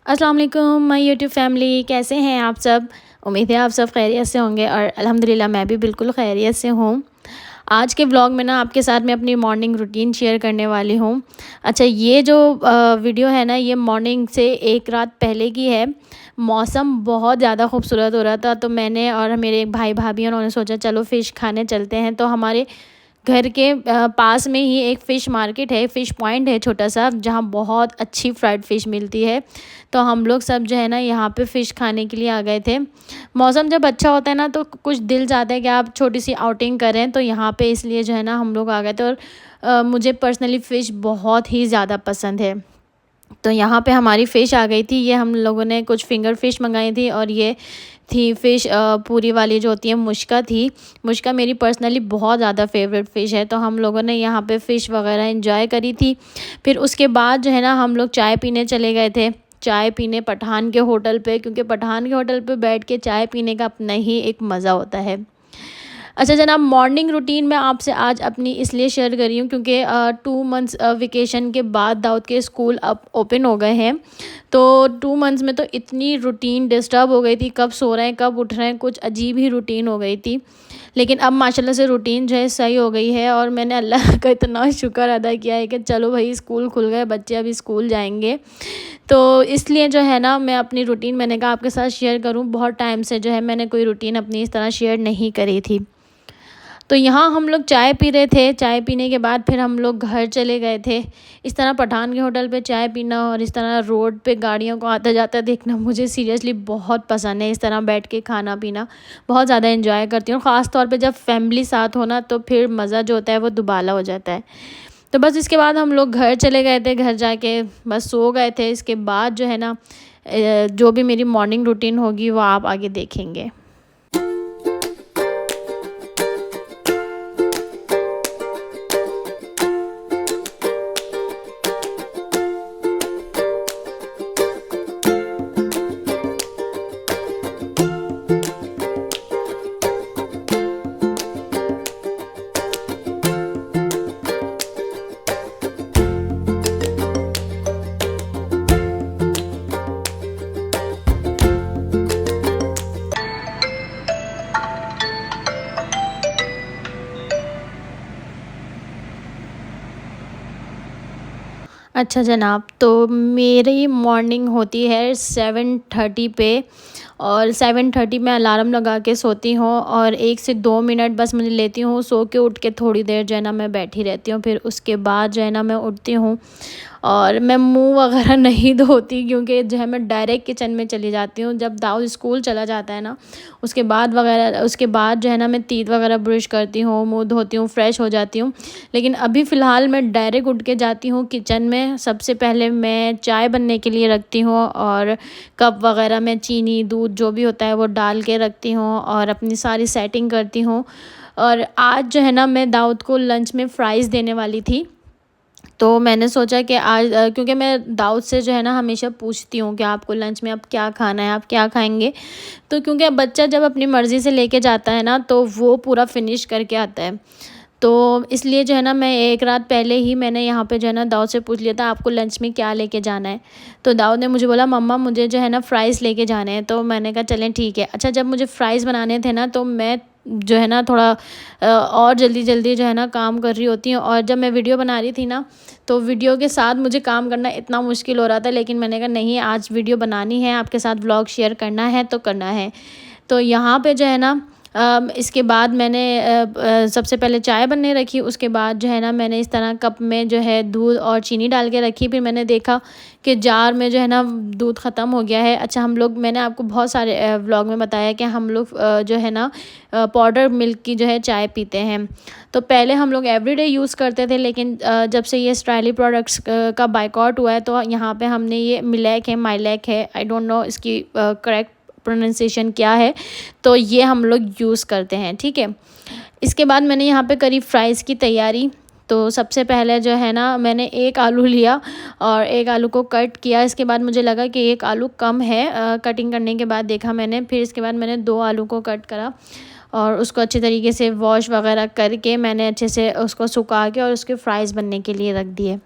अस्सलाम वालेकुम my YouTube family, कैसे हैं आप सब। उम्मीद है आप सब खैरियत से होंगे और अल्हम्दुलिल्लाह मैं भी बिल्कुल खैरियत से हूँ। आज के व्लॉग में ना आपके साथ मैं अपनी मॉर्निंग रूटीन शेयर करने वाली हूँ। अच्छा, ये जो वीडियो है ना, ये मॉर्निंग से एक रात पहले की है। मौसम बहुत ज़्यादा खूबसूरत हो रहा था, तो मैंने और मेरे एक भाई भाभी उन्होंने सोचा चलो फ़िश खाने चलते हैं। तो हमारे घर के पास में ही एक फ़िश मार्केट है, फ़िश पॉइंट है छोटा सा, जहाँ बहुत अच्छी फ्राइड फ़िश मिलती है। तो हम लोग सब जो है ना यहाँ पे फ़िश खाने के लिए आ गए थे। मौसम जब अच्छा होता है ना तो कुछ दिल चाहता है कि आप छोटी सी आउटिंग करें, तो यहाँ पे इसलिए जो है ना हम लोग आ गए थे। और मुझे पर्सनली फ़िश बहुत ही ज़्यादा पसंद है। तो यहाँ पे हमारी फ़िश आ गई थी। ये हम लोगों ने कुछ फिंगर फ़िश मंगाई थी और ये थी फ़िश पूरी वाली जो होती है, मुश्का थी। मुश्का मेरी पर्सनली बहुत ज़्यादा फेवरेट फ़िश है। तो हम लोगों ने यहाँ पे फ़िश वगैरह एंजॉय करी थी। फिर उसके बाद जो है ना हम लोग चाय पीने चले गए थे, चाय पीने पठान के होटल पे, क्योंकि पठान के होटल पे बैठ के चाय पीने का अपना ही एक मज़ा होता है। अच्छा जनाब, मॉर्निंग रूटीन मैं आपसे आज अपनी इसलिए शेयर कर रही हूँ क्योंकि 2 मंथ्स वेकेशन के बाद दाऊद के स्कूल अब ओपन हो गए हैं। तो 2 मंथ्स में तो इतनी रूटीन डिस्टर्ब हो गई थी, कब सो रहे हैं कब उठ रहे हैं, कुछ अजीब ही रूटीन हो गई थी। लेकिन अब माशाल्लाह से रूटीन जो है सही हो गई है और मैंने अल्लाह का इतना शुक्र अदा किया है कि चलो भाई स्कूल खुल गए, बच्चे अभी स्कूल जाएंगे। तो इसलिए जो है ना मैं अपनी रूटीन मैंने कहा आपके साथ शेयर करूं। बहुत टाइम से जो है मैंने कोई रूटीन अपनी इस तरह शेयर नहीं करी थी। तो यहाँ हम लोग चाय पी रहे थे, चाय पीने के बाद फिर हम लोग घर चले गए थे। इस तरह पठान के होटल पे चाय पीना और इस तरह रोड पे गाड़ियों को आता जाता देखना मुझे सीरियसली बहुत पसंद है। इस तरह बैठ के खाना पीना बहुत ज़्यादा एंजॉय करती हूँ। ख़ास तौर पे जब फैमिली साथ हो ना तो फिर मज़ा जो होता है वो दुबाला हो जाता है। तो बस इसके बाद हम लोग घर चले गए थे, घर जाके बस सो गए थे। इसके बाद जो है ना जो भी मेरी मॉर्निंग रूटीन होगी वो आप आगे देखेंगे। अच्छा जनाब, तो मेरी मॉर्निंग होती है 7:30 पे और 7:30 में अलार्म लगा के सोती हूँ और 1 से 2 मिनट बस मुझे लेती हूँ। सो के उठ के थोड़ी देर जो है ना मैं बैठी रहती हूँ। फिर उसके बाद जो है ना मैं उठती हूँ और मैं मुंह वगैरह नहीं धोती, क्योंकि जो है मैं डायरेक्ट किचन में चली जाती हूँ। जब दाऊद स्कूल चला जाता है ना उसके बाद जो है ना मैं तीत वगैरह ब्रश करती हूँ, मुंह धोती हूँ, फ्रेश हो जाती हूँ। लेकिन अभी फ़िलहाल मैं डायरेक्ट उठ के जाती हूँ किचन में। सबसे पहले मैं चाय बनने के लिए रखती हूँ और कप वगैरह में चीनी दूध जो भी होता है वो डाल के रखती हूँ और अपनी सारी सेटिंग करती हूँ। और आज जो है ना मैं दाऊद को लंच में फ़्राइज़ देने वाली थी। तो मैंने सोचा कि आज क्योंकि मैं दाऊद से जो है ना हमेशा पूछती हूँ कि आपको लंच में अब क्या खाना है, आप क्या खाएंगे। तो क्योंकि अब बच्चा जब अपनी मर्ज़ी से लेके जाता है ना तो वो पूरा फिनिश करके आता है। तो इसलिए जो है ना मैं एक रात पहले ही मैंने यहाँ पे जो है ना दाऊद से पूछ लिया था आपको लंच में क्या लेके जाना है। तो दाऊद ने मुझे बोला मम्मा मुझे जो है ना फ़्राइज़ लेके जाने हैं। तो मैंने कहा चलें ठीक है। अच्छा, जब मुझे फ़्राइज़ बनाने थे ना तो मैं जो है ना थोड़ा और जल्दी जल्दी जो है ना काम कर रही होती हूँ। और जब मैं वीडियो बना रही थी ना तो वीडियो के साथ मुझे काम करना इतना मुश्किल हो रहा था, लेकिन मैंने कहा नहीं, आज वीडियो बनानी है, आपके साथ व्लॉग शेयर करना है तो करना है। तो यहाँ पे जो है ना इसके बाद मैंने सबसे पहले चाय बनने रखी। उसके बाद जो है ना मैंने इस तरह कप में जो है दूध और चीनी डाल के रखी। फिर मैंने देखा कि जार में जो है ना दूध ख़त्म हो गया है। अच्छा, मैंने आपको बहुत सारे व्लॉग में बताया कि हम लोग जो है ना पाउडर मिल्क की जो है चाय पीते हैं। तो पहले हम लोग एवरीडे यूज़ करते थे, लेकिन जब से ये स्टाइली प्रोडक्ट्स का बायकॉट हुआ है तो यहाँ पे हमने ये मिलेक है, माइलेक है, आई डोंट नो इसकी करेक्ट प्रोनाउंसिएशन क्या है, तो ये हम लोग यूज़ करते हैं। ठीक है, इसके बाद मैंने यहाँ पे करी फ़्राइज़ की तैयारी। तो सबसे पहले जो है ना मैंने एक आलू लिया और एक आलू को कट किया। इसके बाद मुझे लगा कि एक आलू कम है, कटिंग करने के बाद देखा मैंने। फिर इसके बाद मैंने 2 आलू को कट करा और उसको अच्छे तरीके से वॉश वगैरह करके मैंने अच्छे से उसको सुखा के और उसके फ़्राइज़ बनने के लिए रख दिए।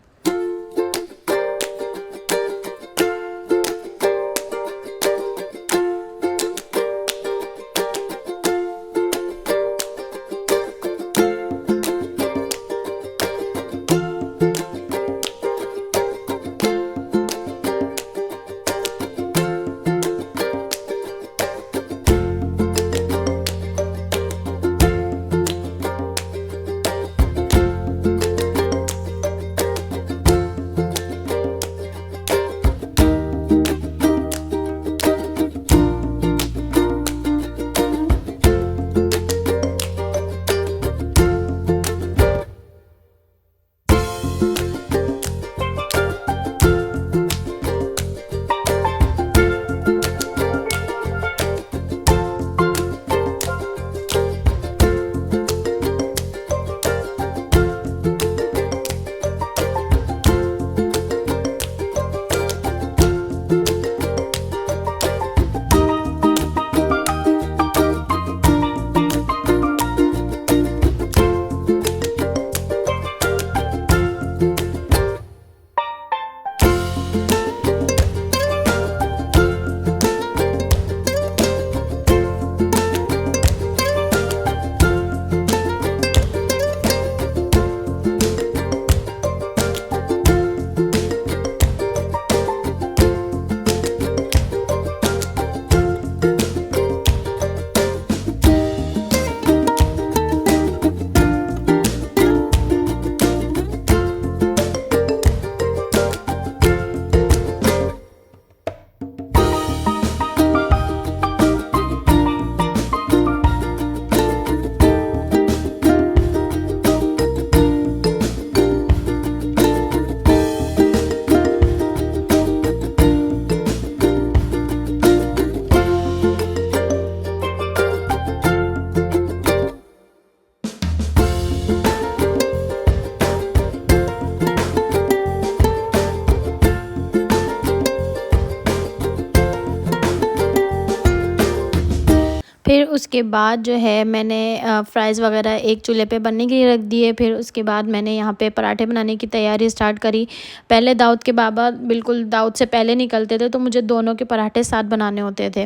फिर उसके बाद जो है मैंने फ़्राइज़ वगैरह एक चूल्हे पे बनने के लिए रख दिए। फिर उसके बाद मैंने यहाँ पे पराठे बनाने की तैयारी स्टार्ट करी। पहले दाऊद के बाबा बिल्कुल दाऊद से पहले निकलते थे, तो मुझे दोनों के पराठे साथ बनाने होते थे।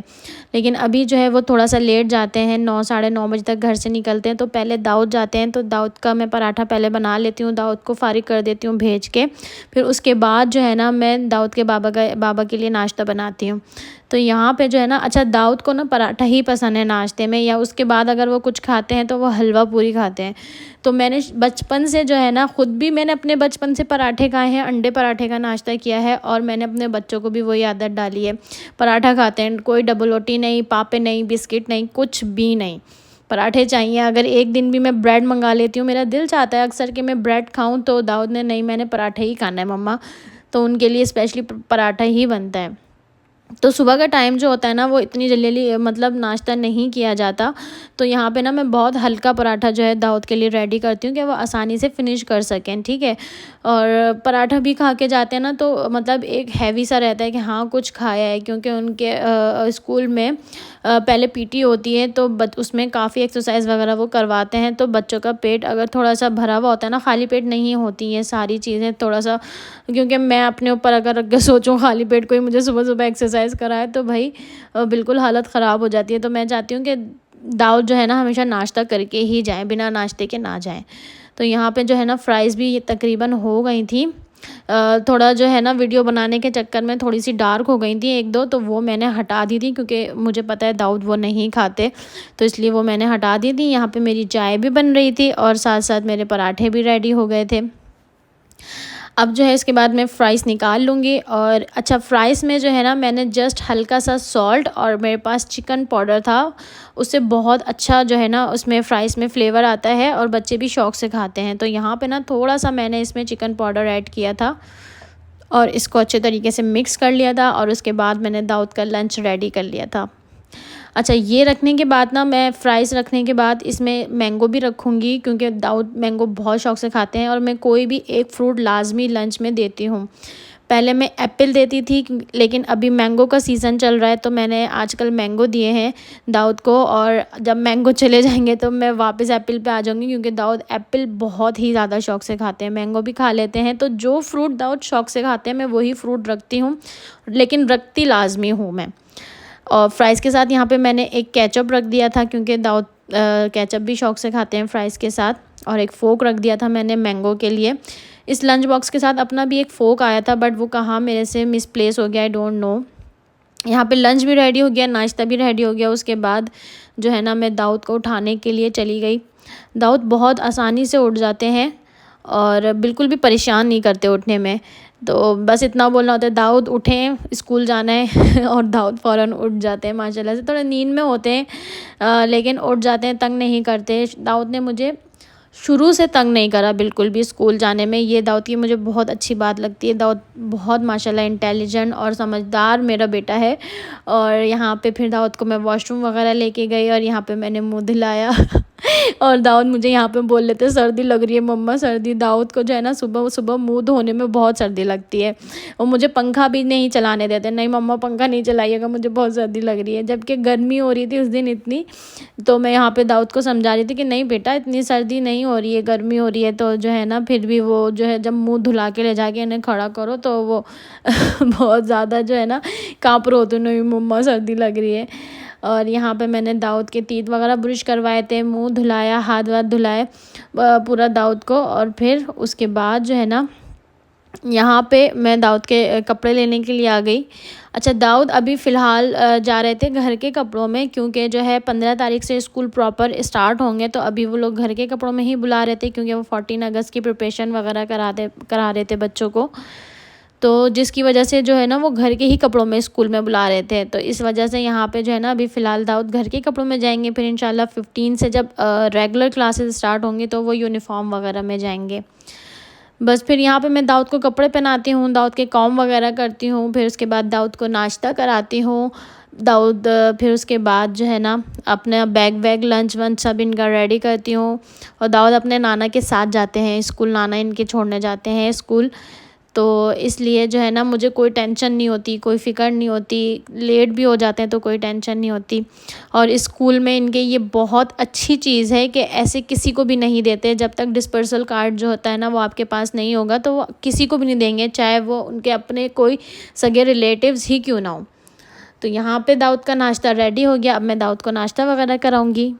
लेकिन अभी जो है वो थोड़ा सा लेट जाते हैं, 9 साढ़े 9 बजे तक घर से निकलते हैं, तो पहले दाऊद जाते हैं, तो दाऊद का मैं पराठा पहले बना लेती हूँ, दाऊद को फ़ारिग कर देती हूँ भेज के। फिर उसके बाद जो है ना मैं दाऊद के बाबा के लिए नाश्ता बनाती हूँ। तो यहाँ पे जो है ना, अच्छा दाऊद को ना पराठा ही पसंद है नाश्ते में, या उसके बाद अगर वो कुछ खाते हैं तो वो हलवा पूरी खाते हैं। तो मैंने बचपन से जो है ना, ख़ुद भी मैंने अपने बचपन से पराठे खाए हैं, अंडे पराठे का नाश्ता किया है, और मैंने अपने बच्चों को भी वही आदत डाली है। पराठा खाते हैं, कोई डबल रोटी नहीं, पापे नहीं, बिस्किट नहीं, कुछ भी नहीं, पराठे चाहिए। अगर एक दिन भी मैं ब्रेड मंगा लेती हूँ, मेरा दिल चाहता है अक्सर कि मैं ब्रेड खाऊँ, तो दाऊद ने नहीं, मैंने पराठा ही खाना है मम्मा, तो उनके लिए स्पेशली पराठा ही बनता है। तो सुबह का टाइम जो होता है ना, वो इतनी जल्दी मतलब नाश्ता नहीं किया जाता। तो यहाँ पे ना मैं बहुत हल्का पराठा जो है दाऊद के लिए रेडी करती हूँ कि वो आसानी से फिनिश कर सकें, ठीक है। और पराठा भी खा के जाते हैं ना, तो मतलब एक हैवी सा रहता है कि हाँ कुछ खाया है, क्योंकि उनके स्कूल में पहले पीटी होती है, तो उसमें काफ़ी एक्सरसाइज वगैरह वो करवाते हैं। तो बच्चों का पेट अगर थोड़ा सा भरा हुआ होता है ना, खाली पेट नहीं होती है सारी चीज़ें, थोड़ा सा, क्योंकि मैं अपने ऊपर अगर रख के सोचूं खाली पेट कोई मुझे सुबह सुबह एक्सरसाइज कराए, तो भाई बिल्कुल हालत ख़राब हो जाती है। तो मैं चाहती हूँ कि दाऊद जो है ना हमेशा नाश्ता करके ही जाएं, बिना नाश्ते के ना जाएं। तो यहाँ पे जो है ना फ़्राइज़ भी तकरीबन हो गई थी। थोड़ा जो है ना वीडियो बनाने के चक्कर में थोड़ी सी डार्क हो गई थी एक दो, तो वो मैंने हटा दी थी, क्योंकि मुझे पता है दाऊद वो नहीं खाते, तो इसलिए वो मैंने हटा दी थी। यहाँ पे मेरी चाय भी बन रही थी और साथ साथ मेरे पराठे भी रेडी हो गए थे। अब जो है इसके बाद मैं फ़्राइज़ निकाल लूँगी। और अच्छा, फ़्राइज़ में जो है ना मैंने जस्ट हल्का सा सॉल्ट, और मेरे पास चिकन पाउडर था, उससे बहुत अच्छा जो है ना उसमें फ़्राइज़ में फ़्लेवर आता है, और बच्चे भी शौक़ से खाते हैं। तो यहाँ पे ना थोड़ा सा मैंने इसमें चिकन पाउडर ऐड किया था, और इसको अच्छे तरीके से मिक्स कर लिया था, और उसके बाद मैंने दाऊद का लंच रेडी कर लिया था। अच्छा, ये रखने के बाद ना मैं फ़्राइज़ रखने के बाद इसमें मैंगो भी रखूँगी, क्योंकि दाऊद मैंगो बहुत शौक़ से खाते हैं, और मैं कोई भी एक फ्रूट लाज़मी लंच में देती हूँ। पहले मैं एप्पल देती थी, लेकिन अभी मैंगो का सीज़न चल रहा है, तो मैंने आजकल मैंगो दिए हैं दाऊद को, और जब मैंगो चले जाएंगे तो मैं वापस एप्पल पे आ जाऊँगी, क्योंकि दाऊद एप्पल बहुत ही ज़्यादा शौक़ से खाते हैं, मैंगो भी खा लेते हैं। तो जो फ्रूट दाऊद शौक़ से खाते हैं मैं वही फ्रूट रखती हूँ, लेकिन रखती लाज़मी हूँ मैं। और फ़्राइज़ के साथ यहाँ पे मैंने एक केचप रख दिया था, क्योंकि दाऊद केचप भी शौक़ से खाते हैं फ़्राइज़ के साथ, और एक फ़ोर्क रख दिया था मैंने मैंगो के लिए। इस लंच बॉक्स के साथ अपना भी एक फ़ोर्क आया था, बट वो कहाँ मेरे से मिसप्लेस हो गया, आई डोंट नो। यहाँ पे लंच भी रेडी हो गया, नाश्ता भी रेडी हो गया। उसके बाद जो है ना मैं दाऊद को उठाने के लिए चली गई। दाऊद बहुत आसानी से उठ जाते हैं, और बिल्कुल भी परेशान नहीं करते उठने में। तो बस इतना बोलना होता है, दाऊद उठें, स्कूल जाना है और दाऊद फ़ौरन उठ जाते हैं माशाल्लाह से। थोड़े नींद में होते हैं, लेकिन उठ जाते हैं, तंग नहीं करते। दाऊद ने मुझे शुरू से तंग नहीं करा बिल्कुल भी स्कूल जाने में, ये दाऊद की मुझे बहुत अच्छी बात लगती है। दाऊद बहुत माशाल्लाह इंटेलिजेंट और समझदार मेरा बेटा है। और यहाँ पे फिर दाऊद को मैं वॉशरूम वगैरह लेके गई, और यहाँ पे मैंने मुँह धुलाया और दाऊद मुझे यहाँ पे बोल लेते सर्दी लग रही है मम्मा, सर्दी। दाऊद को जो है ना सुबह सुबह मुँह धोने में बहुत सर्दी लगती है, और मुझे पंखा भी नहीं चलाने देते, नहीं मम्मा पंखा नहीं चलाइएगा, मुझे बहुत सर्दी लग रही है। जबकि गर्मी हो रही थी उस दिन इतनी, तो मैं यहाँ पे दाऊद को समझा रही थी कि नहीं बेटा इतनी सर्दी नहीं हो रही है, गर्मी हो रही है। तो जो है ना फिर भी वो जो है जब मुँह धुला के ले जाके इन्हें खड़ा करो, तो वो बहुत ज़्यादा जो है ना काँप रहे होते, नहीं मम्मा सर्दी लग रही है। और यहाँ पे मैंने दाऊद के तीत वगैरह ब्रश करवाए थे, मुंह धुलाया, हाथ वाथ धुलाए पूरा दाऊद को। और फिर उसके बाद जो है ना यहाँ पे मैं दाऊद के कपड़े लेने के लिए आ गई। अच्छा, दाऊद अभी फ़िलहाल जा रहे थे घर के कपड़ों में, क्योंकि जो है 15 तारीख से स्कूल प्रॉपर स्टार्ट होंगे, तो अभी वो लोग घर के कपड़ों में ही बुला रहे थे, क्योंकि वो 14 अगस्त की प्रिपरेशन वगैरह करा रहे थे बच्चों को। तो जिसकी वजह से जो है ना वो घर के ही कपड़ों में स्कूल में बुला रहे थे, तो इस वजह से यहाँ पे जो है ना अभी फ़िलहाल दाऊद घर के कपड़ों में जाएंगे। फिर इंशाल्लाह 15 से जब रेगुलर क्लासेस स्टार्ट होंगी तो वो यूनिफॉर्म वगैरह में जाएंगे। बस फिर यहाँ पे मैं दाऊद को कपड़े पहनाती हूँ, दाऊद के कॉम वगैरह करती हूँ, फिर उसके बाद दाऊद को नाश्ता कराती हूँ। दाऊद फिर उसके बाद जो है ना अपना बैग वैग लंच वंच सब इनका रेडी करती हूँ। और दाऊद अपने नाना के साथ जाते हैं स्कूल, नाना इनके छोड़ने जाते हैं स्कूल। तो इसलिए जो है ना मुझे कोई टेंशन नहीं होती, कोई फ़िक्र नहीं होती, लेट भी हो जाते हैं तो कोई टेंशन नहीं होती। और स्कूल में इनके ये बहुत अच्छी चीज़ है कि ऐसे किसी को भी नहीं देते, जब तक डिस्पर्सल कार्ड जो होता है ना वो आपके पास नहीं होगा तो वो किसी को भी नहीं देंगे, चाहे वो उनके अपने कोई सगे रिलेटिव्स ही क्यों ना हो। तो यहाँ पे दाऊद का नाश्ता रेडी हो गया, अब मैं दाऊद को नाश्ता वगैरह कराऊँगी।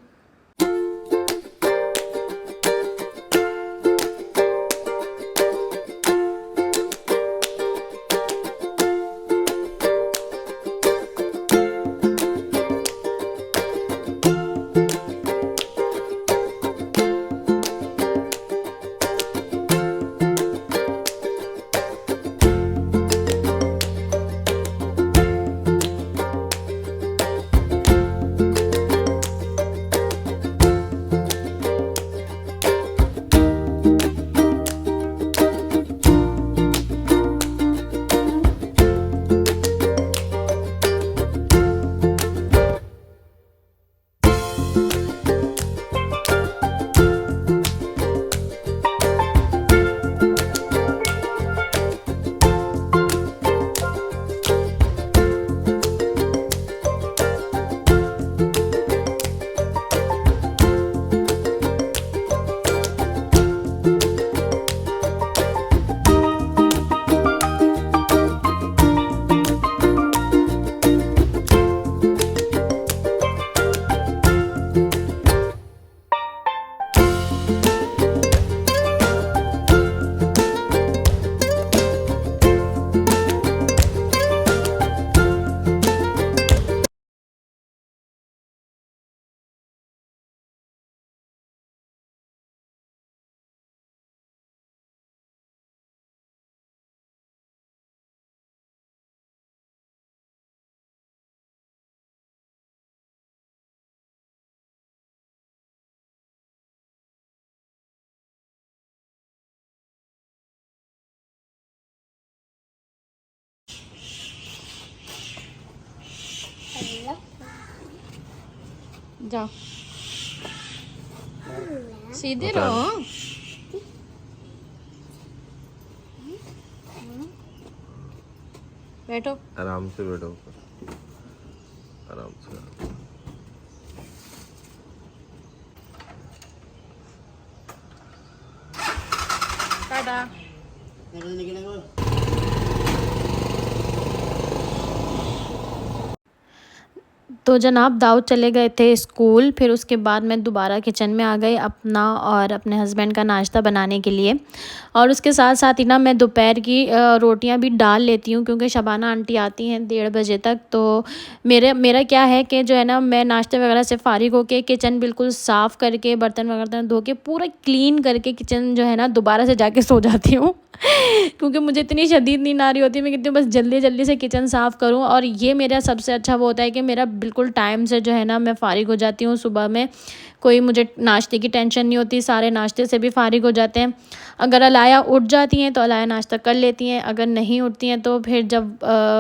जाओ सीधे रहो। बैठो, आराम से बैठो, आराम से। टाटा। तो जनाब दाऊद चले गए थे स्कूल, फिर उसके बाद मैं दोबारा किचन में आ गई अपना और अपने हस्बैंड का नाश्ता बनाने के लिए। और उसके साथ साथ ही ना मैं दोपहर की रोटियां भी डाल लेती हूँ, क्योंकि शबाना आंटी आती हैं 1:30 बजे तक। तो मेरा क्या है कि जो है ना मैं नाश्ते वगैरह से फ़ारिग होके किचन बिल्कुल साफ़ करके बर्तन वगैरह धो के पूरा क्लीन करके किचन जो है ना दोबारा से जाके सो जाती हूँ क्योंकि मुझे इतनी शदीद नींद आ रही होती है, मैं कहती हूँ बस जल्दी जल्दी से किचन साफ़ करूँ। और ये मेरा सबसे अच्छा वो होता है कि मेरा बिल्कुल टाइम से जो है ना मैं फ़ारिग हो जाती हूँ। सुबह में कोई मुझे नाश्ते की टेंशन नहीं होती, सारे नाश्ते से भी फ़ारिग हो जाते हैं। अगर अलाया उठ जाती हैं तो अलाया नाश्ता कर लेती हैं, अगर नहीं उठती हैं तो फिर जब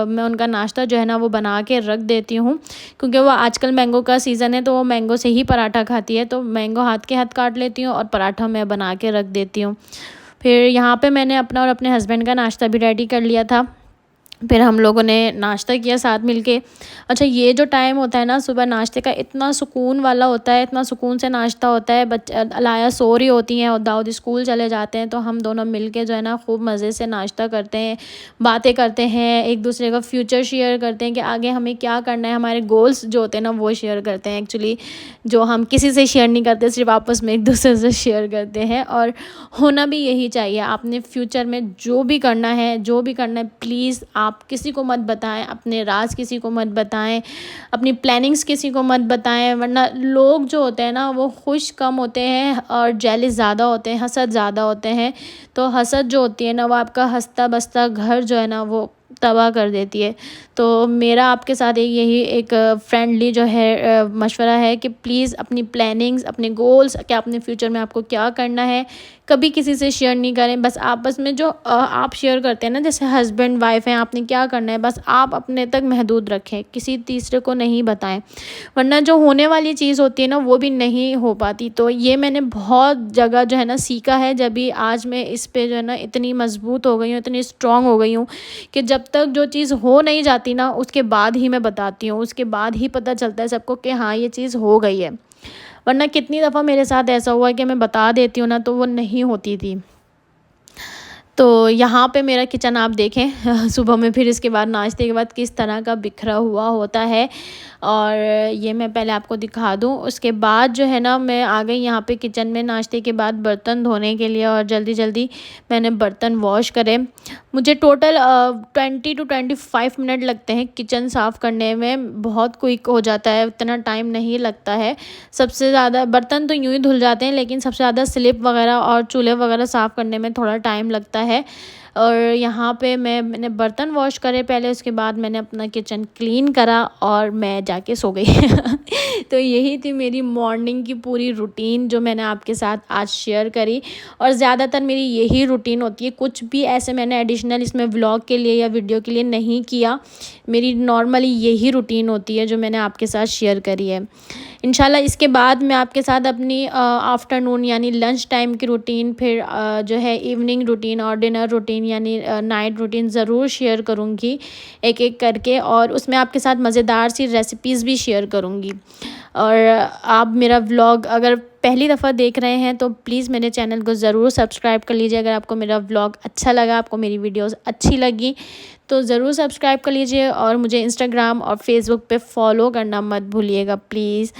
मैं उनका नाश्ता जो है ना वो बना के रख देती हूँ, क्योंकि वो आजकल मैंगो का सीज़न है तो वो मैंगो से ही पराठा खाती है। तो मैंगो हाथ के हाथ काट लेती हूँ और पराठा मैं बना के रख देती हूँ। फिर यहाँ पे मैंने अपना और अपने हस्बैंड का नाश्ता भी रेडी कर लिया था। फिर हम लोगों ने नाश्ता किया साथ मिलके। अच्छा, ये जो टाइम होता है ना सुबह नाश्ते का, इतना सुकून वाला होता है, इतना सुकून से नाश्ता होता है। अलाया सो रही होती हैं और दाऊद स्कूल चले जाते हैं, तो हम दोनों मिलके जो है ना खूब मज़े से नाश्ता करते हैं, बातें करते हैं, एक दूसरे का फ्यूचर शेयर करते हैं कि आगे हमें क्या करना है, हमारे गोल्स जो होते हैं ना वो शेयर करते हैं। एक्चुअली जो हम किसी से शेयर नहीं करते, सिर्फ आपस में एक दूसरे से शेयर करते हैं। और होना भी यही चाहिए। आपने फ्यूचर में जो भी करना है प्लीज़ आप किसी को मत बताएं, अपने राज किसी को मत बताएं, अपनी प्लानिंग्स किसी को मत बताएं, वरना लोग जो होते हैं ना वो खुश कम होते हैं और जेलिस ज़्यादा होते हैं, हसद ज़्यादा होते हैं। तो हसद जो होती है ना वो आपका हंसता बसता घर जो है ना वो तबाह कर देती है। तो मेरा आपके साथ यही एक फ्रेंडली जो है मशवरा है कि प्लीज़ अपनी प्लानिंग्स, अपने गोल्स, क्या अपने फ्यूचर में आपको क्या करना है, कभी किसी से शेयर नहीं करें। बस आपस में जो आप शेयर करते हैं ना, जैसे हस्बैंड वाइफ हैं, आपने क्या करना है बस आप अपने तक महदूद रखें, किसी तीसरे को नहीं बताएं, वरना जो होने वाली चीज़ होती है ना वो भी नहीं हो पाती। तो ये मैंने बहुत जगह जो है ना सीखा है, जब भी आज मैं इस पे जो है ना इतनी मजबूत हो गई हूँ, इतनी स्ट्रांग हो गई हूँ कि जब तक जो चीज़ हो नहीं जाती ना उसके बाद ही मैं बताती हूँ, उसके बाद ही पता चलता है सबको कि हाँ ये चीज़ हो गई है। वरना कितनी दफ़ा मेरे साथ ऐसा हुआ है कि मैं बता देती हूँ ना तो वो नहीं होती थी। तो यहाँ पे मेरा किचन आप देखें सुबह में, फिर इसके बाद नाश्ते के बाद किस तरह का बिखरा हुआ होता है, और ये मैं पहले आपको दिखा दूँ। उसके बाद जो है ना मैं आ गई यहाँ पे किचन में नाश्ते के बाद बर्तन धोने के लिए, और जल्दी जल्दी मैंने बर्तन वॉश करे। मुझे टोटल 20 to 25 मिनट लगते हैं किचन साफ़ करने में, बहुत क्विक हो जाता है, उतना टाइम नहीं लगता है। सबसे ज़्यादा बर्तन तो यूँ ही धुल जाते हैं, लेकिन सबसे ज़्यादा स्लिप वगैरह और चूल्हे वगैरह साफ़ करने में थोड़ा टाइम लगता है। और यहाँ पे मैंने बर्तन वॉश करे पहले, उसके बाद मैंने अपना किचन क्लीन करा और मैं जाके सो गई तो यही थी मेरी मॉर्निंग की पूरी रूटीन जो मैंने आपके साथ आज शेयर करी। और ज़्यादातर मेरी यही रूटीन होती है, कुछ भी ऐसे मैंने एडिशनल इसमें व्लॉग के लिए या वीडियो के लिए नहीं किया। मेरी नॉर्मली यही रूटीन होती है जो मैंने आपके साथ शेयर करी है। इंशाल्लाह इसके बाद मैं आपके साथ अपनी आफ्टरनून यानी लंच टाइम की रूटीन, फिर जो है इवनिंग रूटीन और डिनर रूटीन यानी नाइट रूटीन ज़रूर शेयर करूँगी एक एक करके, और उसमें आपके साथ मज़ेदार सी रेसिपीज़ भी शेयर करूँगी। और आप मेरा व्लॉग अगर पहली दफ़ा देख रहे हैं तो प्लीज़ मेरे चैनल को ज़रूर सब्सक्राइब कर लीजिए। अगर आपको मेरा व्लॉग अच्छा लगा, आपको मेरी वीडियोस अच्छी लगी तो ज़रूर सब्सक्राइब कर लीजिए, और मुझे इंस्टाग्राम और फेसबुक पे फॉलो करना मत भूलिएगा प्लीज़।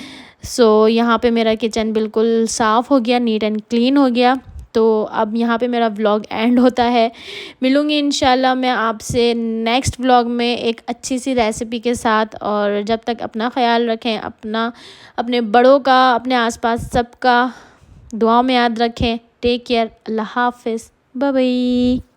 सो यहाँ पे मेरा किचन बिल्कुल साफ़ हो गया, नीट एंड क्लीन हो गया। तो अब यहाँ पे मेरा व्लॉग एंड होता है। मिलूँगी इंशाल्लाह मैं आपसे नेक्स्ट व्लॉग में एक अच्छी सी रेसिपी के साथ। और जब तक अपना ख़्याल रखें, अपने बड़ों का, अपने आसपास सबका दुआ में याद रखें। टेक केयर, अल्लाह हाफ़िज़, बाय बाय।